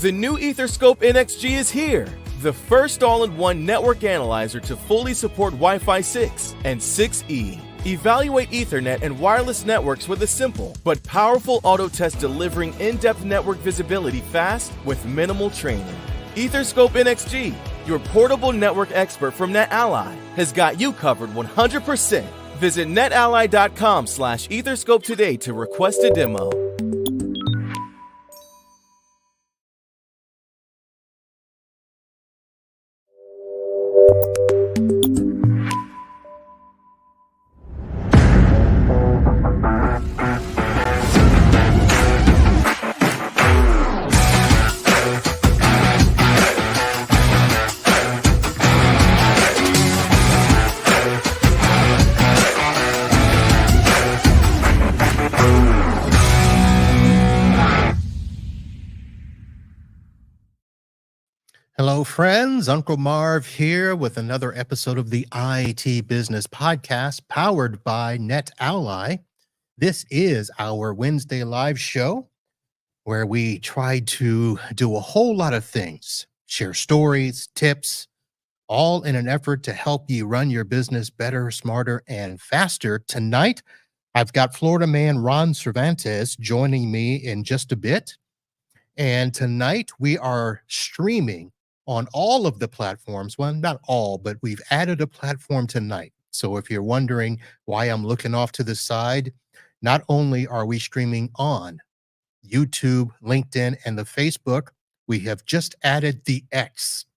The new Etherscope NXG is here, the first all-in-one network analyzer to fully support Wi-Fi 6 and 6E. Evaluate Ethernet and wireless networks with a simple but powerful auto test delivering in-depth network visibility fast with minimal training. Etherscope NXG, your portable network expert from NetAlly, has got you covered 100%. Visit netally.com/Etherscope today to request a demo. Hello, friends. Uncle Marv here with another episode of the IT Business Podcast powered by NetAlly. This is our Wednesday live show where we try to do a whole lot of things, share stories, tips, all in an effort to help you run your business better, smarter, and faster. Tonight, I've got Florida man Ron Cervantes joining me in just a bit. And tonight we are streaming on all of the platforms. Well, not all, but we've added a platform tonight. So if you're wondering why I'm looking off to the side, not only are we streaming on YouTube, LinkedIn, and the Facebook, we have just added the X.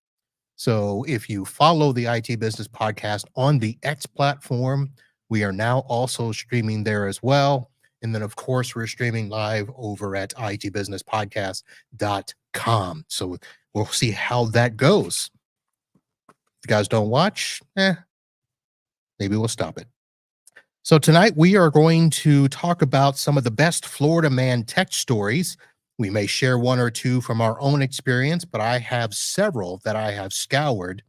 So if you follow the IT Business Podcast on the X platform, we are now also streaming there as well. And then, of course, we're streaming live over at itbusinesspodcast.com. So we'll see how that goes. If you guys don't watch, maybe we'll stop it. So tonight we are going to talk about some of the best Florida man tech stories. We may share one or two from our own experience, but I have several that I have scoured.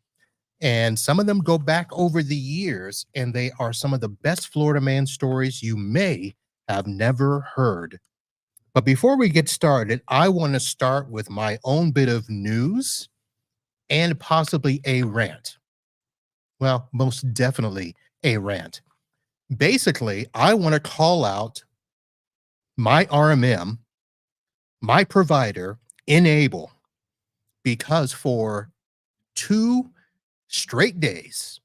And some of them go back over the years, and they are some of the best Florida man stories you may have never heard. But before we get started, I want to start with my own bit of news and possibly a rant. Well, most definitely a rant. Basically, I want to call out my RMM, my provider, N-able, because for 2 straight days,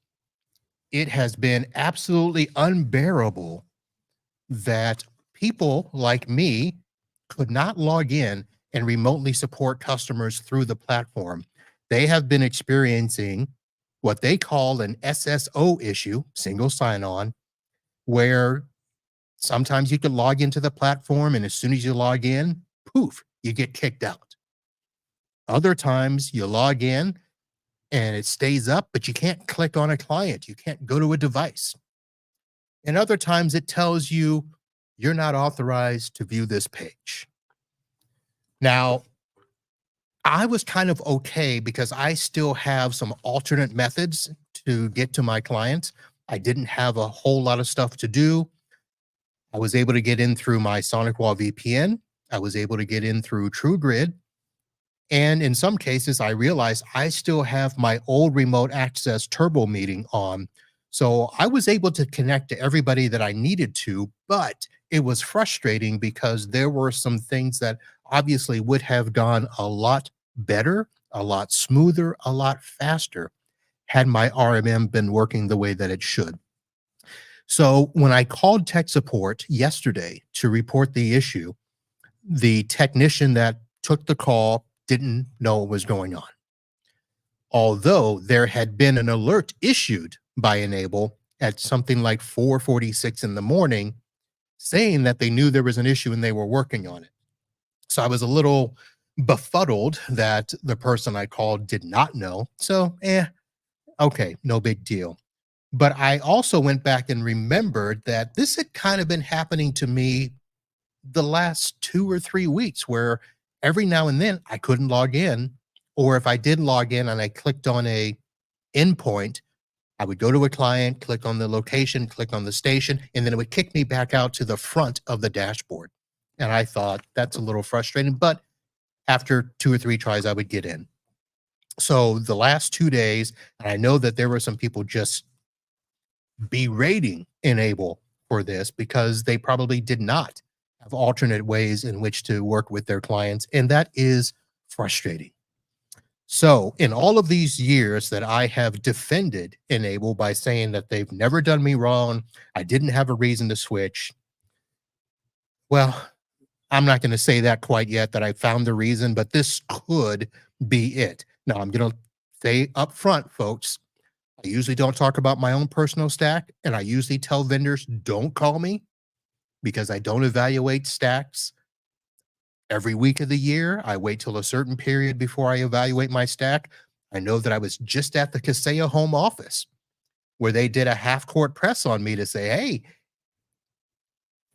it has been absolutely unbearable that people like me could not log in and remotely support customers through the platform. They have been experiencing what they call an SSO issue, single sign-on, where sometimes you can log into the platform and as soon as you log in, poof, you get kicked out. Other times you log in and it stays up, but you can't click on a client. You can't go to a device. And other times it tells you you're not authorized to view this page. Now, I was kind of okay because I still have some alternate methods to get to my clients. I didn't have a whole lot of stuff to do. I was able to get in through my SonicWall VPN. I was able to get in through TrueGrid. And in some cases, I realized I still have my old remote access turbo meeting on. So I was able to connect to everybody that I needed to, but it was frustrating because there were some things that obviously would have gone a lot better, a lot smoother, a lot faster had my RMM been working the way that it should. So when I called tech support yesterday to report the issue, the technician that took the call didn't know what was going on. Although there had been an alert issued by N-able at something like 4:46 in the morning saying that they knew there was an issue and they were working on it. So I was a little befuddled that the person I called did not know. So, okay, no big deal. But I also went back and remembered that this had kind of been happening to me the last 2 or 3 weeks where every now and then I couldn't log in, or if I did log in and I clicked on a endpoint, I would go to a client, click on the location, click on the station, and then it would kick me back out to the front of the dashboard. And I thought that's a little frustrating, but after 2 or 3 tries, I would get in. So the last 2 days, and I know that there were some people just berating N-able for this because they probably did not have alternate ways in which to work with their clients, and that is frustrating. So, in all of these years that I have defended N-able by saying that they've never done me wrong, I didn't have a reason to switch. Well, I'm not going to say that quite yet, that I found the reason, but this could be it. Now, I'm going to say up front, folks, I usually don't talk about my own personal stack, and I usually tell vendors, don't call me because I don't evaluate stacks every week of the year. I wait till a certain period before I evaluate my stack. I know that I was just at the Kaseya home office where they did a half-court press on me to say, hey,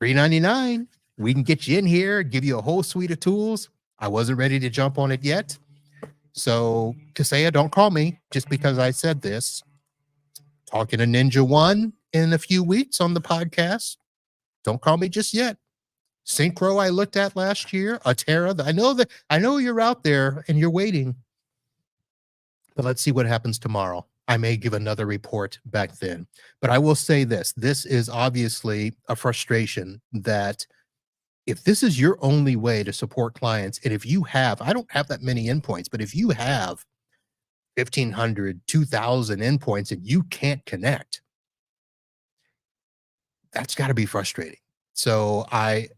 $399, we can get you in here, give you a whole suite of tools. I wasn't ready to jump on it yet. So Kaseya, don't call me just because I said this. Talking to Ninja One in a few weeks on the podcast. Don't call me just yet. Synchro I looked at last year, Atera. I know you're out there and you're waiting. But let's see what happens tomorrow. I may give another report back then. But I will say this. This is obviously a frustration that if this is your only way to support clients, and if you have, I don't have that many endpoints, but if you have 1,500, 2,000 endpoints and you can't connect, that's got to be frustrating. So I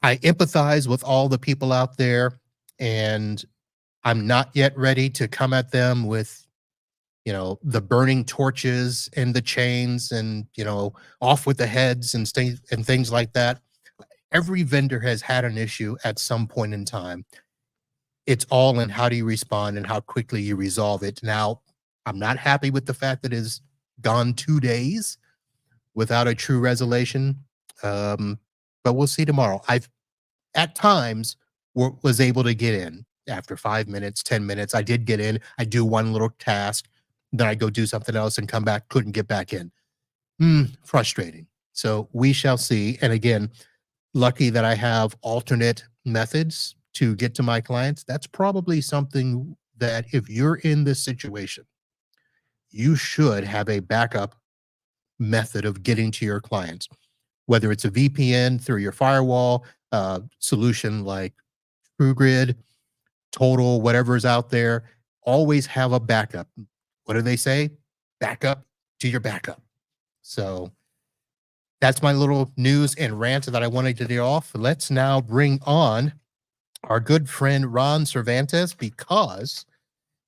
empathize with all the people out there, and I'm not yet ready to come at them with, the burning torches and the chains and, off with the heads and things like that. Every vendor has had an issue at some point in time. It's all in how do you respond and how quickly you resolve it. Now, I'm not happy with the fact that it's gone 2 days without a true resolution. But we'll see tomorrow. I've at times was able to get in after 5 minutes, 10 minutes. I did get in. I do one little task, then I go do something else and come back, couldn't get back in. Frustrating. So we shall see. And again, lucky that I have alternate methods to get to my clients. That's probably something that if you're in this situation, you should have a backup method of getting to your clients, whether it's a VPN through your firewall, solution like TrueGrid, Total, whatever's out there. Always have a backup. What do they say? Backup to your backup. So that's my little news and rant that I wanted to get off. Let's now bring on our good friend Ron Cervantes, because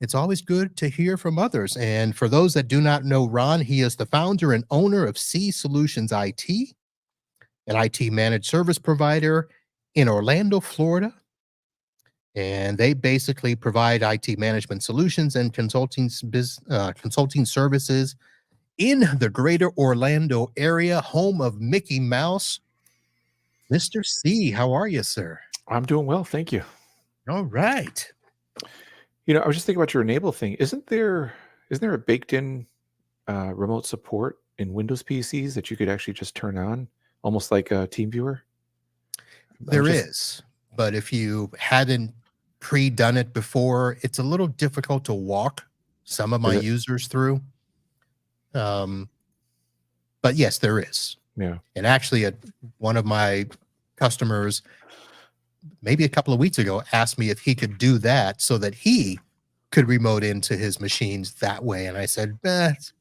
it's always good to hear from others. And for those that do not know Ron, he is the founder and owner of C Solutions IT, an IT managed service provider in Orlando, Florida. And they basically provide IT management solutions and consulting services in the greater Orlando area, home of Mickey Mouse. Mr. C, how are you, sir? I'm doing well, thank you. All right. I was just thinking about your N-able thing. Isn't there a baked-in remote support in Windows PCs that you could actually just turn on, almost like a TeamViewer? There is, but if you hadn't pre-done it before, it's a little difficult to walk some of my users through. But yes, there is. Yeah. And actually, one of my customers, maybe a couple of weeks ago, asked me if he could do that so that he could remote into his machines that way. And I said, it's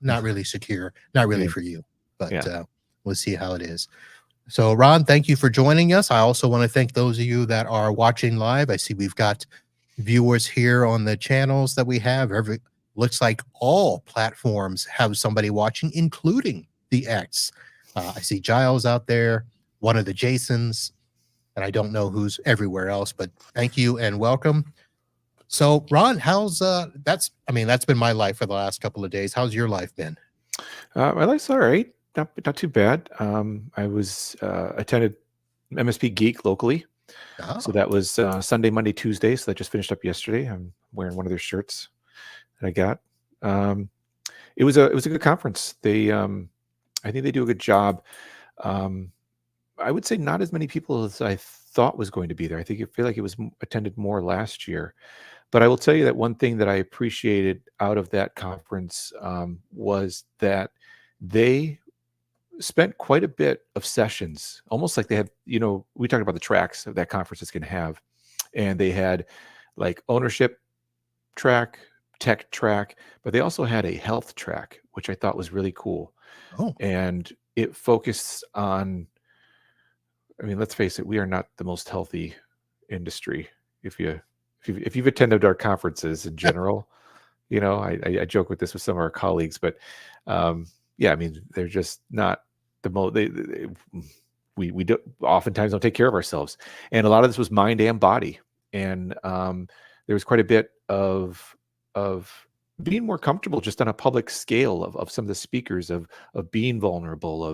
not really secure, not really for you, but we'll see how it is. So Ron, thank you for joining us. I also want to thank those of you that are watching live. I see we've got viewers here on the channels that we have. Looks like all platforms have somebody watching, including the X. I see Giles out there, one of the Jasons, and I don't know who's everywhere else, but thank you and welcome. So Ron, how's that's been my life for the last couple of days. How's your life been? My life's all right. Not too bad. I was attended MSP Geek locally. So that was Sunday, Monday, Tuesday. So that just finished up yesterday. I'm wearing one of their shirts that I got. It was a good conference. They I think they do a good job. I would say not as many people as I thought was going to be there. I feel like it was attended more last year. But I will tell you that one thing that I appreciated out of that conference was that they spent quite a bit of sessions, almost like they had, we talked about the tracks that conference is going to have. And they had like ownership track, tech track, but they also had a health track, which I thought was really cool. Oh. And it focused on, I mean, let's face it, we are not the most healthy industry. If you've attended our conferences in general, I joke with this with some of our colleagues, but yeah, I mean, they're just not the most. We oftentimes don't take care of ourselves, and a lot of this was mind and body, and there was quite a bit of being more comfortable just on a public scale of some of the speakers of being vulnerable,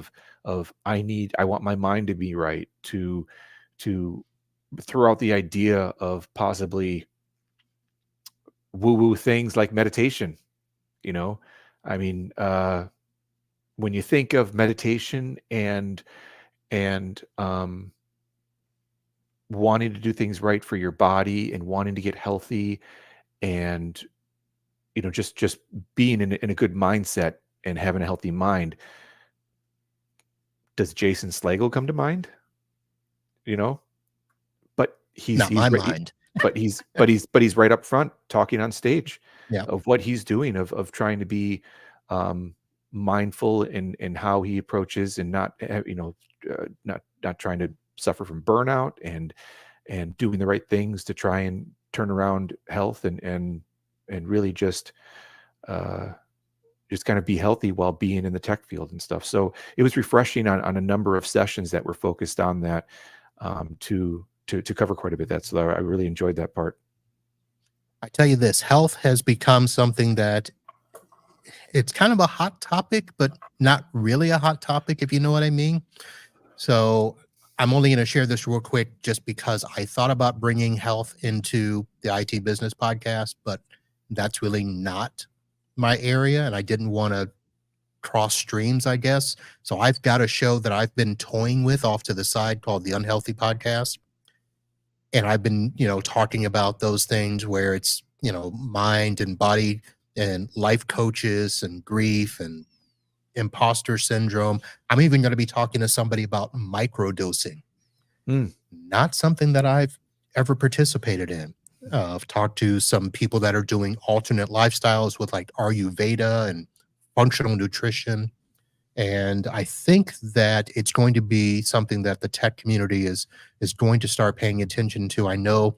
of I want my mind to be right, to throw out the idea of possibly woo-woo things like meditation. I mean, when you think of meditation and wanting to do things right for your body and wanting to get healthy and just being in a good mindset and having a healthy mind, does Jason Slagle come to mind? But he's not my mind. But he's right up front talking on stage Yeah. of what he's doing, of trying to be mindful in how he approaches, and not trying to suffer from burnout, and doing the right things to try and turn around health and really just kind of be healthy while being in the tech field and stuff. So it was refreshing on a number of sessions that were focused on that, to cover quite a bit of that. So I really enjoyed that part. I tell you this, health has become something that it's kind of a hot topic, but not really a hot topic, if you know what I mean. So I'm only going to share this real quick just because I thought about bringing health into the IT Business Podcast, but that's really not my area, and I didn't want to cross streams, I guess. So I've got a show that I've been toying with off to the side called The Unhealthy Podcast. And I've been, talking about those things where it's, mind and body and life coaches and grief and imposter syndrome. I'm even going to be talking to somebody about microdosing. Not something that I've ever participated in. I've talked to some people that are doing alternate lifestyles with like Ayurveda and functional nutrition. And I think that it's going to be something that the tech community is going to start paying attention to. I know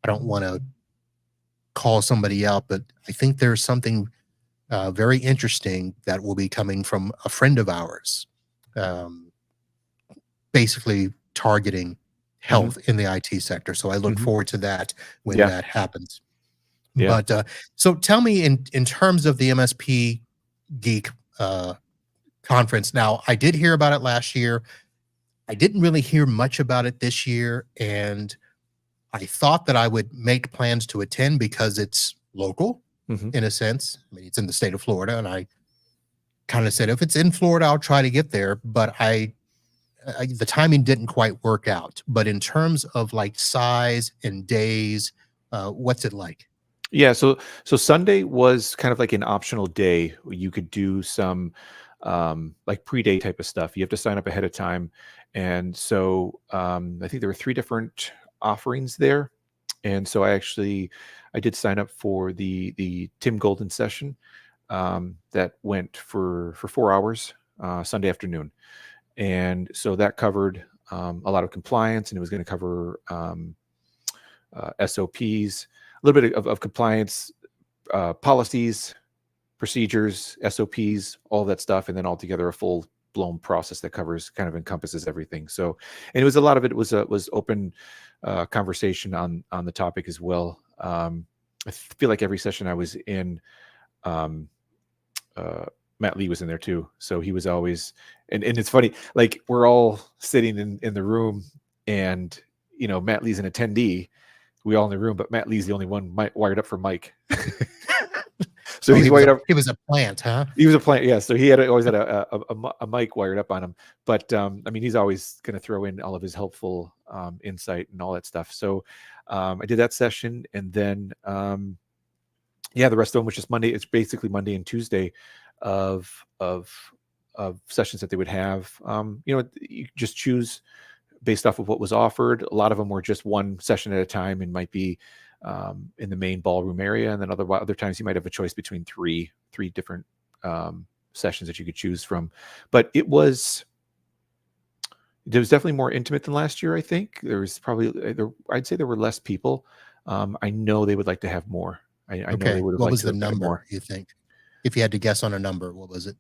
I don't want to call somebody out, but I think there's something very interesting that will be coming from a friend of ours, basically targeting health in the IT sector. So I look forward to that when that happens. Yeah. But so tell me, in terms of the MSP Geek conference. Now, I did hear about it last year. I didn't really hear much about it this year, and I thought that I would make plans to attend because it's local in a sense. I mean, it's in the state of Florida, and I kind of said, if it's in Florida, I'll try to get there, but the timing didn't quite work out. But in terms of like size and days, what's it like? Yeah, so Sunday was kind of like an optional day where you could do some like pre-day type of stuff. You have to sign up ahead of time. And so I think there were 3 different offerings there. And so I did sign up for the Tim Golden session that went for 4 hours Sunday afternoon. And so that covered a lot of compliance, and it was going to cover SOPs, a little bit of compliance, policies, procedures, SOPs, all that stuff, and then altogether a full-blown process that kind of encompasses everything. So, and it was a lot of it was open conversation on the topic as well. I feel like every session I was in, Matt Lee was in there too. So he was always, and it's funny, like we're all sitting in the room, and Matt Lee's an attendee. We all in the room, but Matt Lee's the only one wired up for Mike. So he's wired up. He was a plant, huh? He was a plant, yeah. So he always had a mic wired up on him. But I mean, he's always going to throw in all of his helpful insight and all that stuff. So I did that session, and then the rest of them was just Monday. It's basically Monday and Tuesday of sessions that they would have. You just choose based off of what was offered. A lot of them were just one session at a time and might be in the main ballroom area, and then other times you might have a choice between three different sessions that you could choose from. But it was definitely more intimate than last year. I think there was I'd say there were less people. I know they would like to have more. I know they would have. What was the number, you think? If you had to guess on a number, what was it?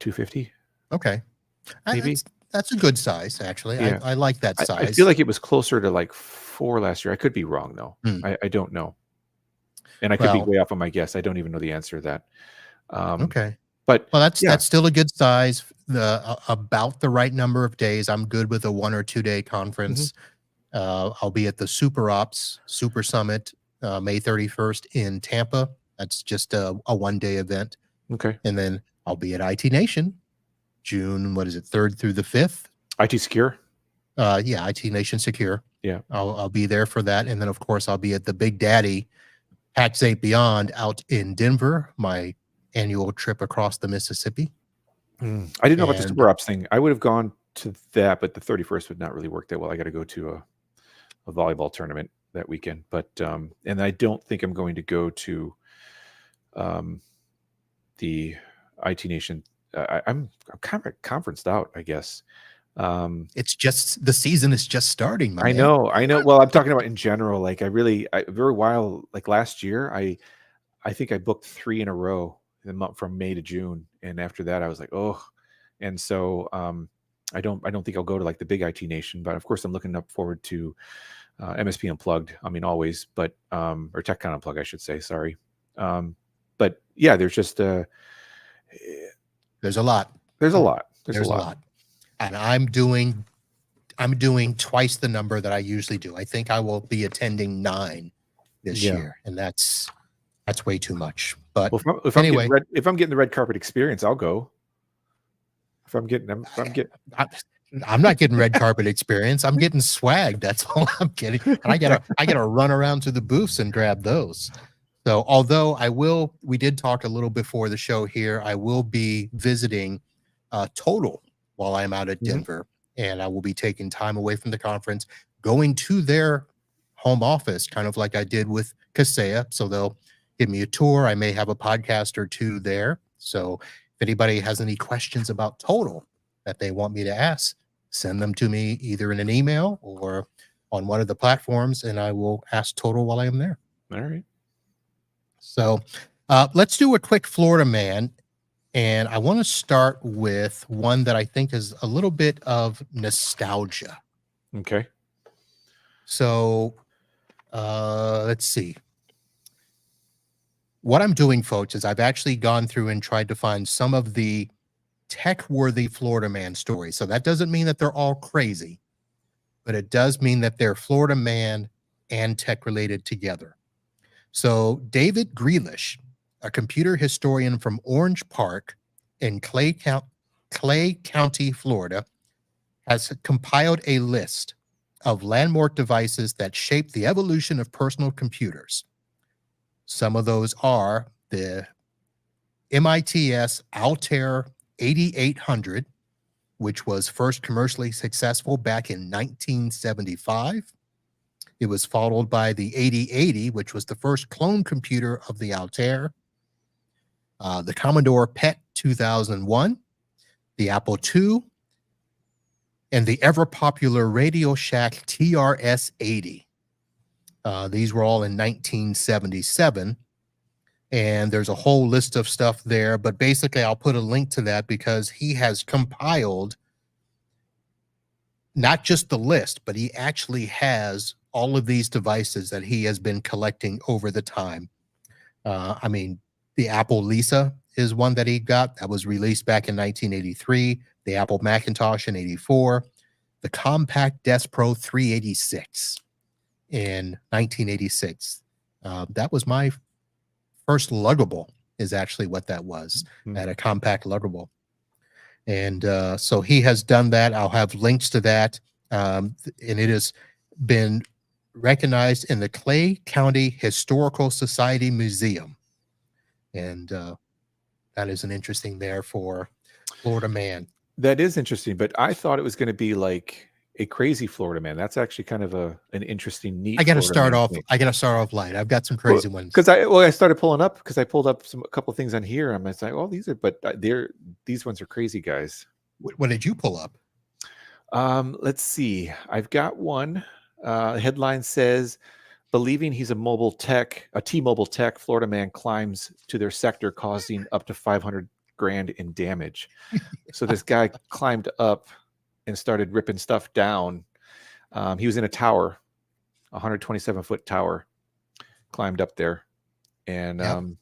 250. Okay, maybe. That's a good size, actually. Yeah. I like that size. I feel like it was closer to like 4 last year. I could be wrong, though. I don't know. And I could be way off on my guess. I don't even know the answer to that. Okay. But that's still a good size. About the right number of days. I'm good with a 1 or 2 day conference. I'll be at the Super Summit, May 31st in Tampa. That's just a 1 day event. Okay. And then I'll be at IT Nation, June, 3rd through the 5th. IT Secure? IT Nation Secure. Yeah. I'll be there for that. And then, of course, I'll be at the Big Daddy Patch 8 Beyond out in Denver, my annual trip across the Mississippi. I didn't know about the Super Ops thing. I would have gone to that, but the 31st would not really work that well. I got to go to a volleyball tournament that weekend. But and I don't think I'm going to go to the IT Nation. I'm kind of conferenced out, I guess. It's just the season is just starting. I know. Well, I'm talking about in general. Like like last year, I think I booked 3 in a row from May to June, and after that, I was like, oh, and so I don't think I'll go to like the big IT Nation, but of course, I'm looking forward to MSP Unplugged. I mean, always, but or TechCon Unplugged, I should say. Sorry, but yeah, there's just there's a lot. There's a lot. And I'm doing twice the number that I usually do. I think I will be attending 9 this year, and that's way too much. But if I'm getting the red carpet experience, I'll go. I'm not getting red carpet experience. I'm getting swag. That's all I'm getting. And I gotta run around to the booths and grab those. So although we did talk a little before the show here, I will be visiting Total while I'm out at Denver, and I will be taking time away from the conference, going to their home office, kind of like I did with Kaseya. So they'll give me a tour. I may have a podcast or 2 there. So if anybody has any questions about Total that they want me to ask, send them to me either in an email or on one of the platforms, and I will ask Total while I am there. All right. So let's do a quick Florida man. And I want to start with one that I think is a little bit of nostalgia. Okay. So let's see. What I'm doing, folks, is I've actually gone through and tried to find some of the tech-worthy Florida man stories. So that doesn't mean that they're all crazy, but it does mean that they're Florida man and tech-related together. So David Grealish, a computer historian from Orange Park in Clay County, Florida, has compiled a list of landmark devices that shaped the evolution of personal computers. Some of those are the MITS Altair 8800, which was first commercially successful back in 1975. It was followed by the 8080, which was the first clone computer of the Altair. The Commodore PET 2001, the Apple II, and the ever-popular Radio Shack TRS-80. These were all in 1977, and there's a whole list of stuff there, but basically I'll put a link to that because he has compiled not just the list, but he actually has all of these devices that he has been collecting over the time. The Apple Lisa is one that he got that was released back in 1983, the Apple Macintosh in 84, the Compact Desk Pro 386 in 1986. That was my first luggable is actually what that was, at a compact luggable. And so he has done that. I'll have links to that. And it has been recognized in the Clay County Historical Society Museum. And that is an interesting there for Florida man. That is interesting, but I thought it was going to be like a crazy Florida man. That's actually kind of an interesting, neat. I got to start off light. I've got some crazy ones. Because I started pulling up because I pulled up a couple of things on here. I'm like, oh, these ones are crazy, guys. What did you pull up? Let's see. I've got one. Headline says, believing he's a T-Mobile tech, Florida man climbs to their sector, causing up to $500,000 in damage. So this guy climbed up and started ripping stuff down. He was in a tower, 127-foot tower, climbed up there and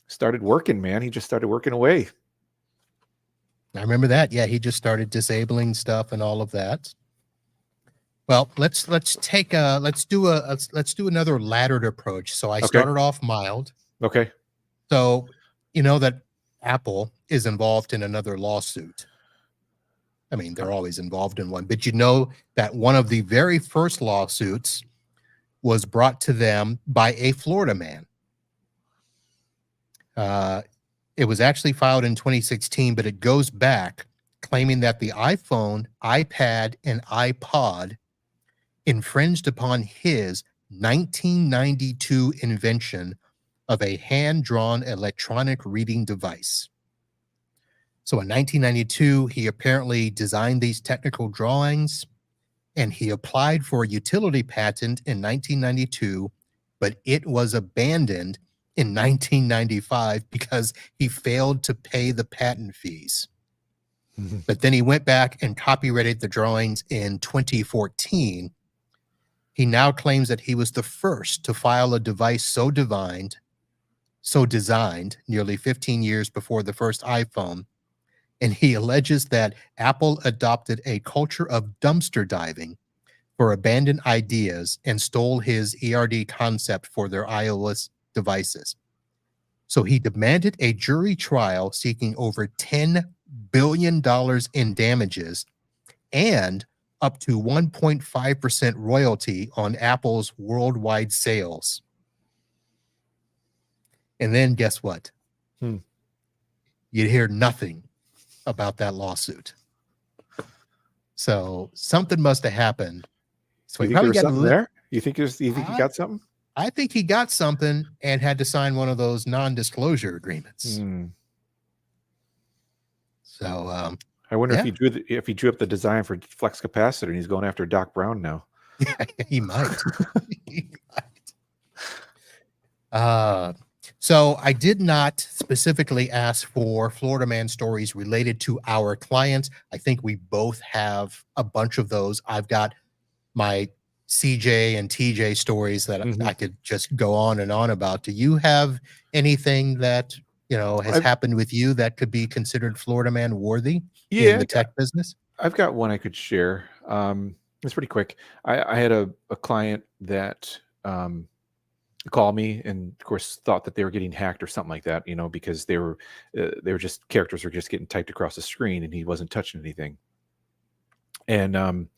started working, man. He just started working away. I remember that. Yeah, he just started disabling stuff and all of that. Well, let's do another laddered approach. So I started off mild. Okay. So you know that Apple is involved in another lawsuit. I mean, they're always involved in one, but you know that one of the very first lawsuits was brought to them by a Florida man. It was actually filed in 2016, but it goes back claiming that the iPhone, iPad, and iPod infringed upon his 1992 invention of a hand-drawn electronic reading device. So in 1992, he apparently designed these technical drawings, and he applied for a utility patent in 1992, but it was abandoned in 1995 because he failed to pay the patent fees. But then he went back and copyrighted the drawings in 2014. He now claims that he was the first to file a device so designed nearly 15 years before the first iPhone. And he alleges that Apple adopted a culture of dumpster diving for abandoned ideas and stole his ERD concept for their iOS devices. So he demanded a jury trial seeking over $10 billion in damages and up to 1.5% royalty on Apple's worldwide sales. And then guess what? You'd hear nothing about that lawsuit. So something must have happened. So you think there was something there? You think he got something? I think he got something and had to sign one of those non-disclosure agreements. So I wonder if he drew up the design for flex capacitor and he's going after Doc Brown now. Yeah, he might. He might. So I did not specifically ask for Florida man stories related to our clients. I think we both have a bunch of those. I've got my CJ and TJ stories that I could just go on and on about. Do you have anything that has happened with you that could be considered Florida man worthy in the tech business? I've got one I could share. It's pretty quick. I had a client that called me and of course thought that they were getting hacked or something like that, because they were just characters were just getting typed across the screen and he wasn't touching anything. And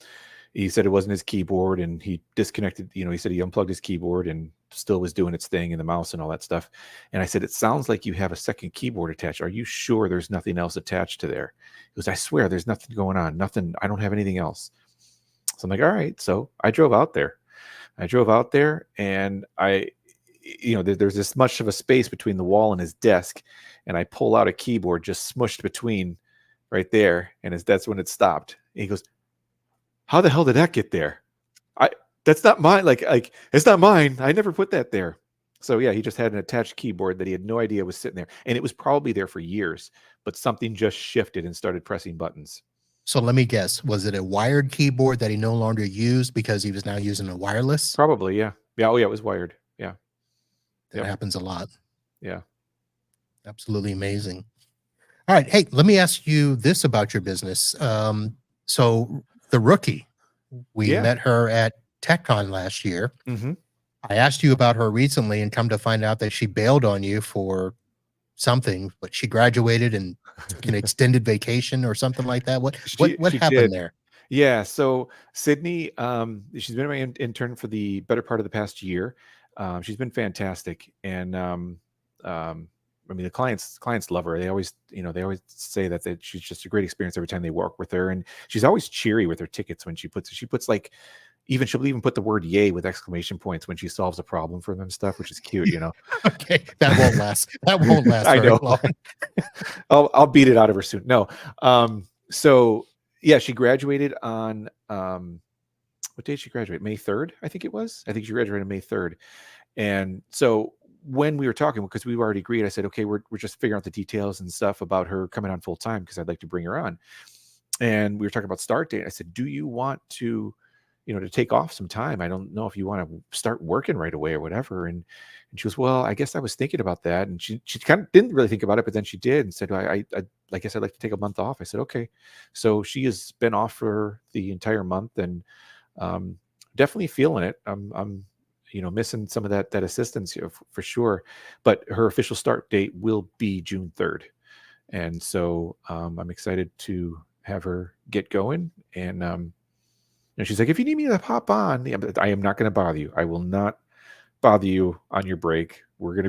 he said it wasn't his keyboard and he disconnected, he said he unplugged his keyboard and still was doing its thing and the mouse and all that stuff. And I said, it sounds like you have a second keyboard attached. Are you sure there's nothing else attached to there? He goes, I swear there's nothing going on. Nothing. I don't have anything else. So I'm like, all right. So I drove out there and there's this much of a space between the wall and his desk. And I pull out a keyboard just smushed between right there. And that's when it stopped. And he goes, how the hell did that get there? That's not mine. Like it's not mine. I never put that there. So yeah, he just had an attached keyboard that he had no idea was sitting there. And it was probably there for years, but something just shifted and started pressing buttons. So let me guess, was it a wired keyboard that he no longer used because he was now using a wireless? Probably, yeah. Yeah, oh yeah, it was wired. Yeah. That happens a lot. Yeah. Absolutely amazing. All right. Hey, let me ask you this about your business. So the rookie, we met her at TechCon last year. I asked you about her recently and come to find out that she bailed on you for something, but she graduated and took an extended vacation or something like that. What She happened did. there? Yeah. So Sydney, she's been my intern for the better part of the past year. She's been fantastic, and I mean, the clients love her. They always say that she's just a great experience every time they work with her, and she's always cheery with her tickets when she puts like she'll even put the word "yay" with exclamation points when she solves a problem for them stuff, which is cute, Okay, that won't last. That won't last I very know. long. I'll beat it out of her soon. No. So yeah, she graduated on what day did she graduate? May 3rd, I think it was. I think she graduated on May 3rd. And so when we were talking, because we already agreed, I said, okay, we're just figuring out the details and stuff about her coming on full time because I'd like to bring her on. And we were talking about start date. I said, do you want to, to take off some time? I don't know if you want to start working right away or whatever. And she goes, well, I guess I was thinking about that. And she kind of didn't really think about it, but then she did and said, I guess I'd like to take a month off. I said, okay. So she has been off for the entire month and definitely feeling it. I'm missing some of that assistance for sure, but her official start date will be June 3rd. And so I'm excited to have her get going. And she's like, if you need me to hop on, I am not going to bother you. I will not bother you on your break.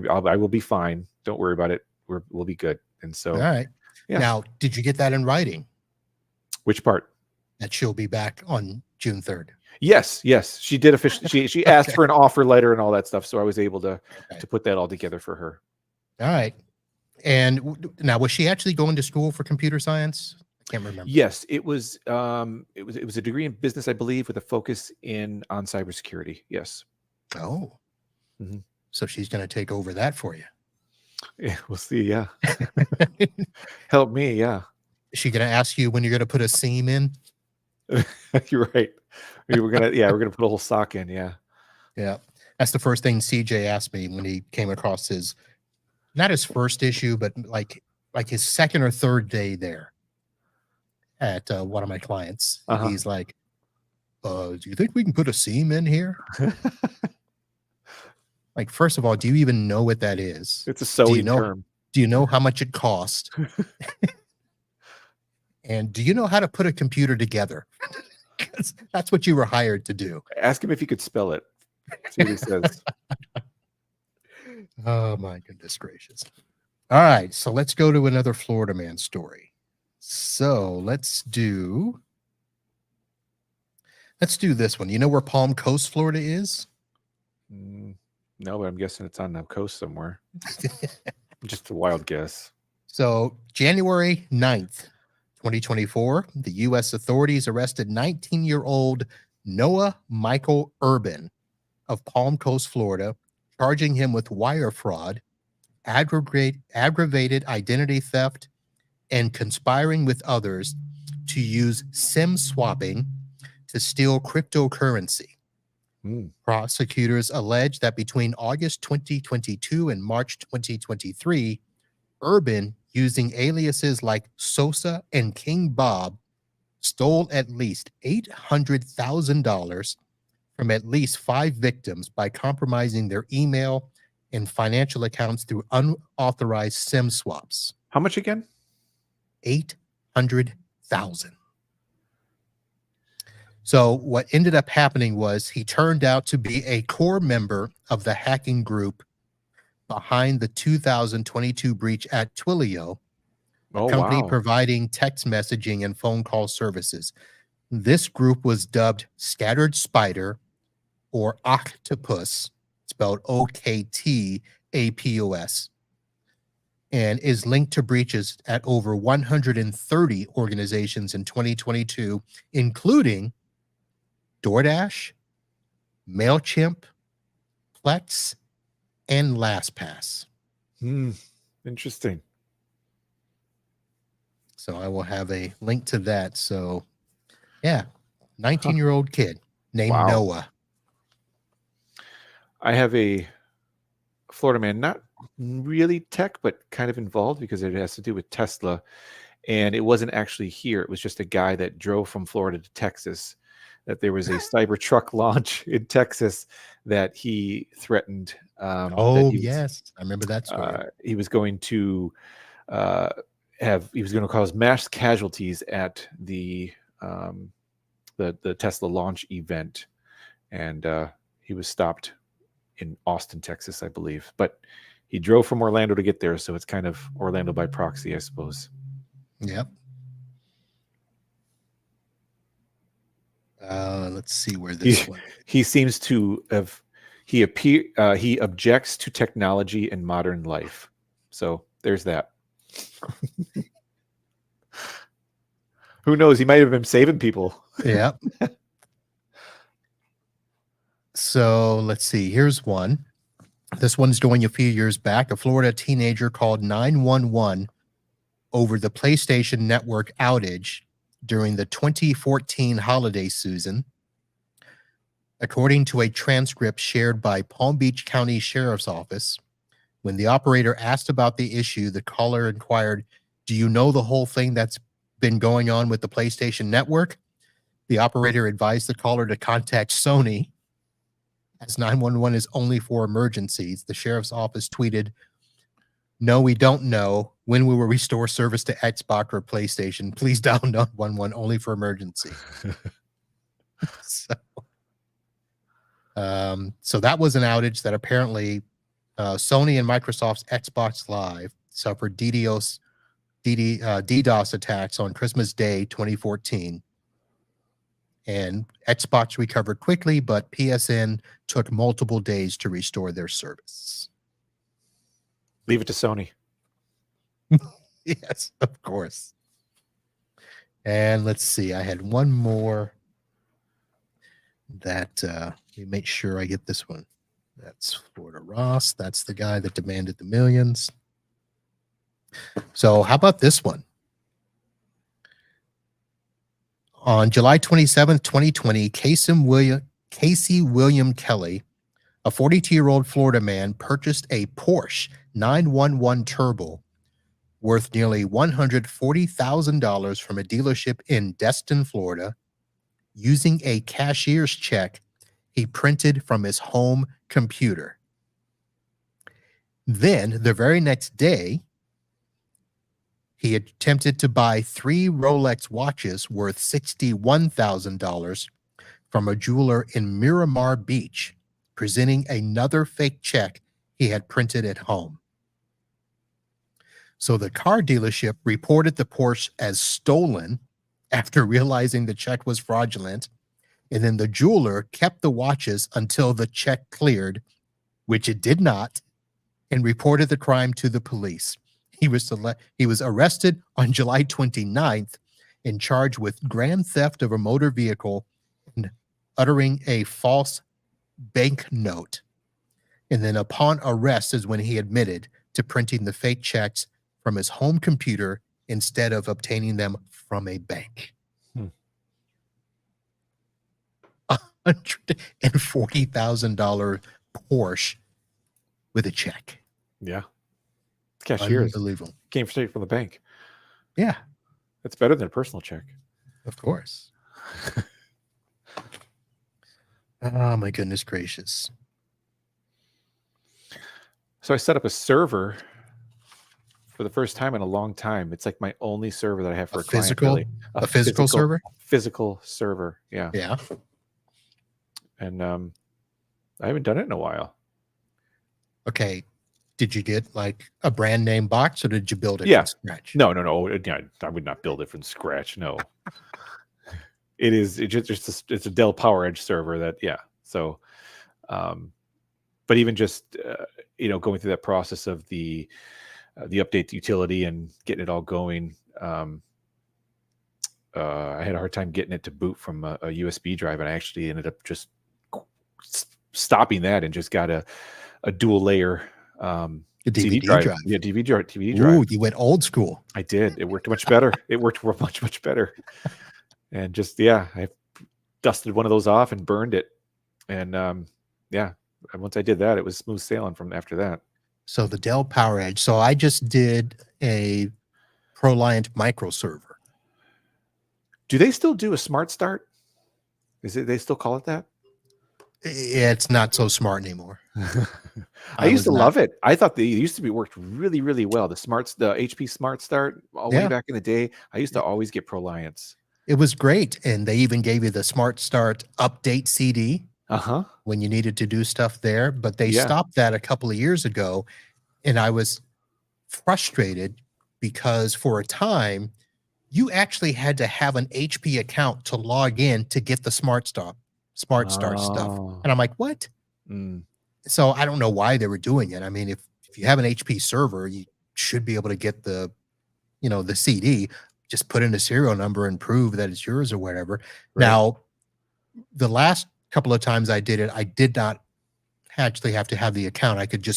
I will be fine. Don't worry about it. We'll be good. And so, all right. Yeah. Now, did you get that in writing? Which part? That she'll be back on June 3rd. Yes. She did officially. She asked for an offer letter and all that stuff. So I was able to put that all together for her. All right. And now, was she actually going to school for computer science? I can't remember. Yes, it was. It was a degree in business, I believe, with a focus on cybersecurity. Yes. Oh. Mm-hmm. So she's going to take over that for you. Yeah, we'll see. Yeah. Help me. Yeah. Is she going to ask you when you're going to put a seam in? You're right. We're gonna put a whole sock in. Yeah. That's the first thing CJ asked me when he came across not his first issue, but like his second or third day there at one of my clients. Uh-huh. He's like, do you think we can put a seam in here? Like, first of all, do you even know what that is? It's a sewing term. Do you know how much it cost? And do you know how to put a computer together? Because that's what you were hired to do. Ask him if he could spell it. See what he says. Oh, my goodness gracious. All right. So let's go to another Florida man story. So let's do this one. You know where Palm Coast, Florida is? No, but I'm guessing it's on the coast somewhere. Just a wild guess. So January 9th, 2024, the U.S. authorities arrested 19-year-old Noah Michael Urban of Palm Coast, Florida, charging him with wire fraud, aggravated identity theft, and conspiring with others to use SIM swapping to steal cryptocurrency. Prosecutors allege that between August 2022 and March 2023, Urban, using aliases like Sosa and King Bob, stole at least $800,000 from at least 5 victims by compromising their email and financial accounts through unauthorized SIM swaps. How much again? $800,000. So what ended up happening was he turned out to be a core member of the hacking group behind the 2022 breach at Twilio, a company providing text messaging and phone call services. This group was dubbed Scattered Spider, or Octopus, spelled OKTAPOS, and is linked to breaches at over 130 organizations in 2022, including DoorDash, MailChimp, Plex, and LastPass. Interesting. So I will have a link to that. So, yeah, 19-year-old kid named Noah. I have a Florida man, not really tech, but kind of involved because it has to do with Tesla. And it wasn't actually here. It was just a guy that drove from Florida to Texas. that there was a Cybertruck launch in Texas that he threatened. Yes, I remember that story. He was going to cause mass casualties at the Tesla launch event, and he was stopped in Austin, Texas, I believe. But he drove from Orlando to get there, so it's kind of Orlando by proxy, I suppose. Yep. Let's see where this one. He seems to have. He objects to technology and modern life. So there's that. Who knows? He might have been saving people. Yeah. So let's see. Here's one. This one's going a few years back. A Florida teenager called 911 over the PlayStation Network outage during the 2014 holiday season. According to a transcript shared by Palm Beach County Sheriff's Office, when the operator asked about the issue, the caller inquired, "Do you know the whole thing that's been going on with the PlayStation Network?" The operator advised the caller to contact Sony, as 911 is only for emergencies. The sheriff's office tweeted, "No, we don't know when we will restore service to Xbox or PlayStation. Please dial 911 only for emergency." So that was an outage that apparently Sony and Microsoft's Xbox Live suffered DDoS attacks on Christmas Day 2014. And Xbox recovered quickly, but PSN took multiple days to restore their service. Leave it to Sony. Yes, of course. And let's see. I had one more that let me make sure I get this one. That's Florida Ross. That's the guy that demanded the millions. So how about this one? On July 27th, 2020, Casey William Kelly, a 42-year-old Florida man, purchased a Porsche 911 Turbo worth nearly $140,000 from a dealership in Destin, Florida, using a cashier's check he printed from his home computer. Then, the very next day, he attempted to buy 3 Rolex watches worth $61,000 from a jeweler in Miramar Beach, presenting another fake check he had printed at home. So the car dealership reported the Porsche as stolen after realizing the check was fraudulent, and then the jeweler kept the watches until the check cleared, which it did not, and reported the crime to the police. He was arrested on July 29th and charged with grand theft of a motor vehicle and uttering a false bank note. And then upon arrest is when he admitted to printing the fake checks from his home computer instead of obtaining them from a bank. $140,000 Porsche with a check. Yeah. Cashiers. Unbelievable. Came straight from the bank. Yeah. That's better than a personal check. Of course. Oh, my goodness gracious. So I set up a server for the first time in a long time. It's like my only server that I have for a physical, client, really. A physical server? Physical server, yeah. Yeah. And I haven't done it in a while. Okay. Did you get like a brand name box or did you build it from scratch? No. Yeah, I would not build it from scratch. No. It's a Dell PowerEdge server that, yeah. So, but even just, going through that process of the update utility and getting it all going, I had a hard time getting it to boot from a USB drive, and I actually ended up just stopping that and just got a dual layer a DVD drive. Yeah, DVD drive. Ooh, you went old school. I did. It worked much better. much better. And just, I dusted one of those off and burned it. And once I did that, it was smooth sailing from after that. So the Dell PowerEdge. So I just did a ProLiant micro server. Do they still do a Smart Start? Is it? They still call it that? It's not so smart anymore. I used was to not- love it. I thought they used to be worked really, really well. The HP Smart Start, way Yeah. back in the day. I used to always get ProLiance. It was great, and they even gave you the Smart Start update CD when you needed to do stuff there. But they Yeah. stopped that a couple of years ago, and I was frustrated because for a time you actually had to have an HP account to log in to get the Smart Start stuff. Oh. And I'm like, what? Mm. So I don't know why they were doing it. I mean, if you have an HP server, you should be able to get the CD, just put in a serial number and prove that it's yours or whatever. Right. Now, the last couple of times I did it, I did not actually have to have the account. I did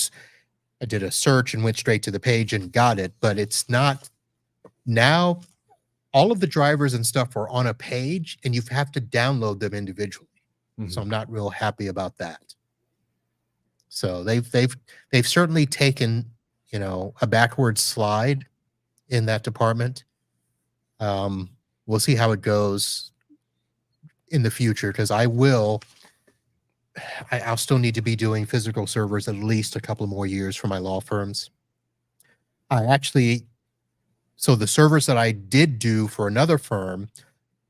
a search and went straight to the page and got it, but it's not now. All of the drivers and stuff are on a page and you have to download them individually. So I'm not real happy about that. So they've certainly taken, a backward slide in that department. We'll see how it goes in the future, because I'll still need to be doing physical servers at least a couple more years for my law firms. So the servers that I did do for another firm,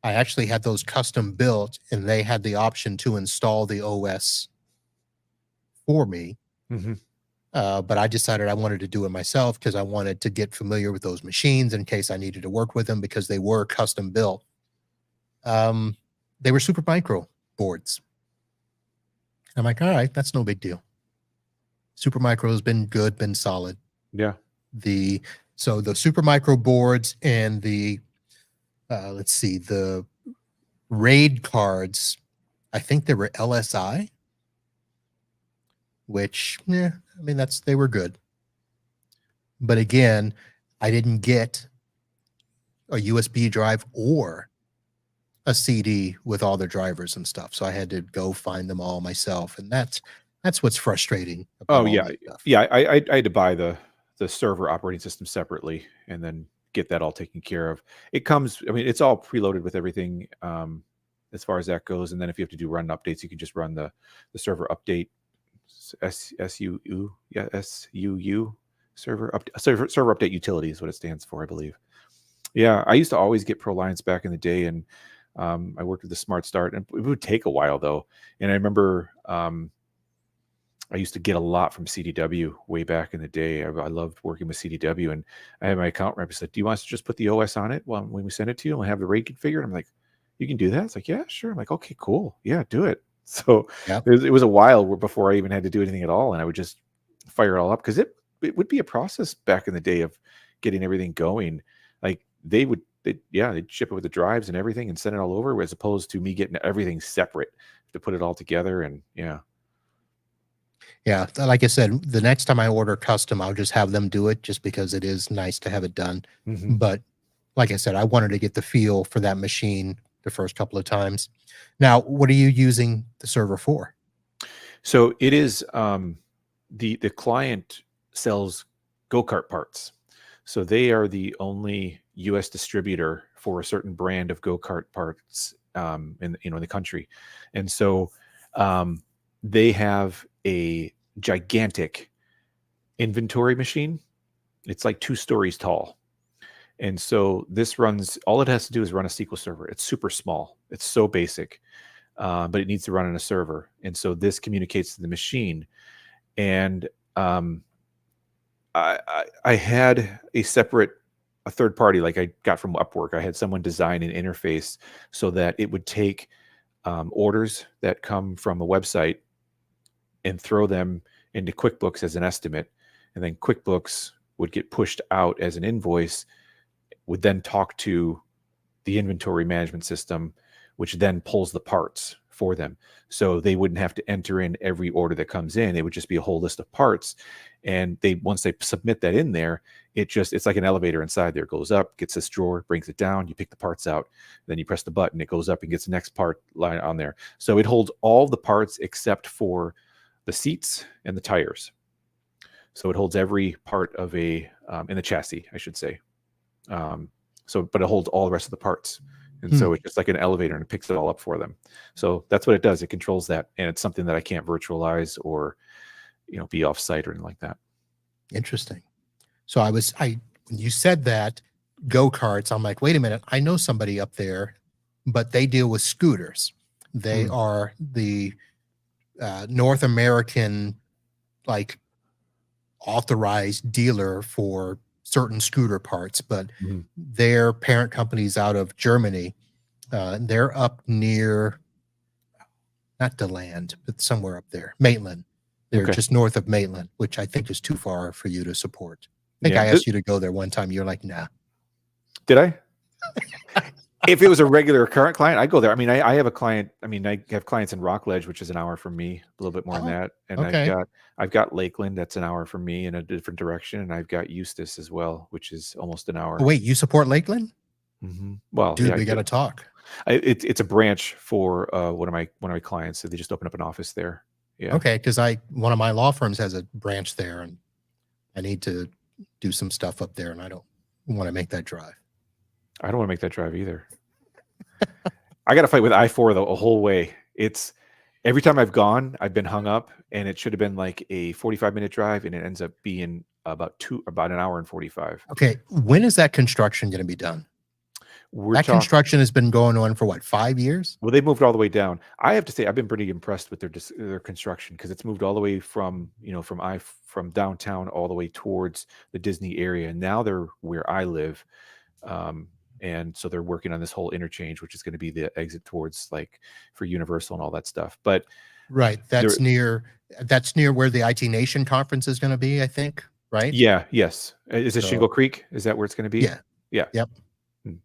I actually had those custom built, and they had the option to install the OS for me. But I decided I wanted to do it myself because I wanted to get familiar with those machines in case I needed to work with them, because they were custom built. They were Supermicro boards. I'm like, all right, that's no big deal. Supermicro has been good, been solid. Yeah. So the Supermicro boards and the the RAID cards, I think they were LSI, which, they were good. But again, I didn't get a USB drive or a CD with all the drivers and stuff. So I had to go find them all myself. And that's what's frustrating. Oh yeah. Yeah. I had to buy the server operating system separately and then get that all taken care of. It comes, it's all preloaded with everything as far as that goes. And then if you have to do run updates, you can just run the server update SUU server update utility is what it stands for, I believe. Yeah, I used to always get ProLiance back in the day, and I worked with the Smart Start, and it would take a while though. And I remember I used to get a lot from CDW way back in the day. I loved working with CDW, and I had my account rep said, "Do you want us to just put the OS on it when we send it to you, and we'll have the RAID configured?" I'm like, "You can do that?" It's like, "Yeah, sure." I'm like, "Okay, cool. Yeah, do it." So it was a while before I even had to do anything at all, and I would just fire it all up, because it would be a process back in the day of getting everything going. Like they'd ship it with the drives and everything and send it all over, as opposed to me getting everything separate to put it all together. And yeah, like I said, the next time I order custom, I'll just have them do it, just because it is nice to have it done. But like I said, I wanted to get the feel for that machine the first couple of times. Now, what are you using the server for? So it is the client sells go-kart parts. So they are the only U.S. distributor for a certain brand of go-kart parts in the country, and so they have a gigantic inventory machine. It's like 2 stories tall. And so this runs, all it has to do is run a SQL server. It's super small. It's so basic, but it needs to run on a server. And so this communicates to the machine. And I had a third party, like I got from Upwork. I had someone design an interface so that it would take orders that come from a website and throw them into QuickBooks as an estimate. And then QuickBooks would get pushed out as an invoice, would then talk to the inventory management system, which then pulls the parts for them. So they wouldn't have to enter in every order that comes in. It would just be a whole list of parts. And once they submit that in there, it's like an elevator inside there. It goes up, gets this drawer, brings it down, you pick the parts out, then you press the button, it goes up and gets the next part line on there. So it holds all the parts except for the seats and the tires. So it holds every part of in the chassis, I should say. But it holds all the rest of the parts. And so it's just like an elevator, and it picks it all up for them. So that's what it does. It controls that, and it's something that I can't virtualize or, be off site or anything like that. Interesting. So when you said that go-karts, I'm like, wait a minute, I know somebody up there, but they deal with scooters. They are the North American, like, authorized dealer for certain scooter parts, but their parent company's out of Germany. They're up near, not DeLand, but somewhere up there, Maitland. They're just north of Maitland, which I think is too far for you to support. I think I asked you to go there one time. You're like, nah. Did I? If it was a regular current client, I'd go there. I mean, I have a client. I mean, I have clients in Rockledge, which is an hour from me, a little bit more than that. And I've got Lakeland, that's an hour from me in a different direction, and I've got Eustis as well, which is almost an hour. Oh, wait, you support Lakeland? Well, dude, we got to talk. It's a branch for one of my clients. So they just opened up an office there. Yeah. Okay, because one of my law firms has a branch there, and I need to do some stuff up there, and I don't want to make that drive. I don't want to make that drive either. I got to fight with I-4 though a whole way. It's every time I've gone, I've been hung up, and it should have been like a 45-minute drive, and it ends up being about an hour and 45. Okay, when is that construction going to be done? Construction has been going on for what, 5 years? Well, they moved all the way down. I have to say, I've been pretty impressed with their construction, because it's moved all the way from downtown all the way towards the Disney area, and now they're where I live. And so they're working on this whole interchange, which is going to be the exit towards, like, for Universal and all that stuff. But that's near where the IT Nation conference is going to be, I think. Right? Yeah. Yes. Is it Shingle Creek? Is that where it's going to be? Yeah. Yeah. Yep.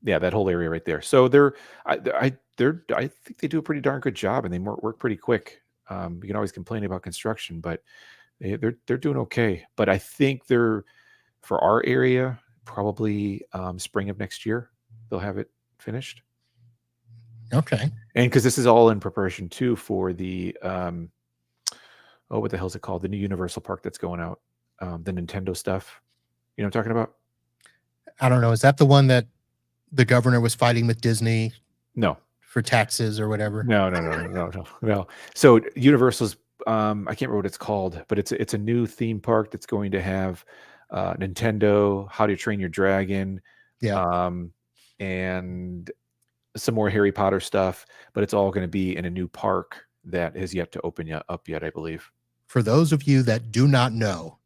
Yeah, that whole area right there. So I think they do a pretty darn good job, and they work pretty quick. You can always complain about construction, but they're doing okay. But I think for our area, probably spring of next year, they'll have it finished. Okay. And because this is all in preparation too for the what the hell is it called? The new Universal Park that's going out, the Nintendo stuff. You know what I'm talking about? I don't know. Is that the one that the governor was fighting with Disney? No. For taxes or whatever? No. So Universal's, I can't remember what it's called, but it's a new theme park that's going to have Nintendo, How to Train Your Dragon, and some more Harry Potter stuff, but it's all going to be in a new park that has yet to open up yet, I believe. For those of you that do not know,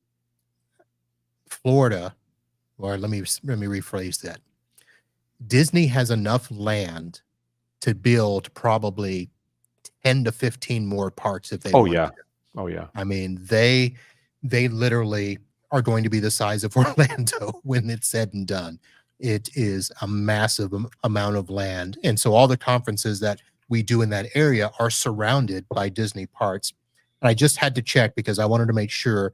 Florida, or let me rephrase that. Disney has enough land to build probably 10 to 15 more parks if they want to. Oh yeah. I mean, they literally are going to be the size of Orlando when it's said and done. It is a massive amount of land. And so all the conferences that we do in that area are surrounded by Disney parks. And I just had to check because I wanted to make sure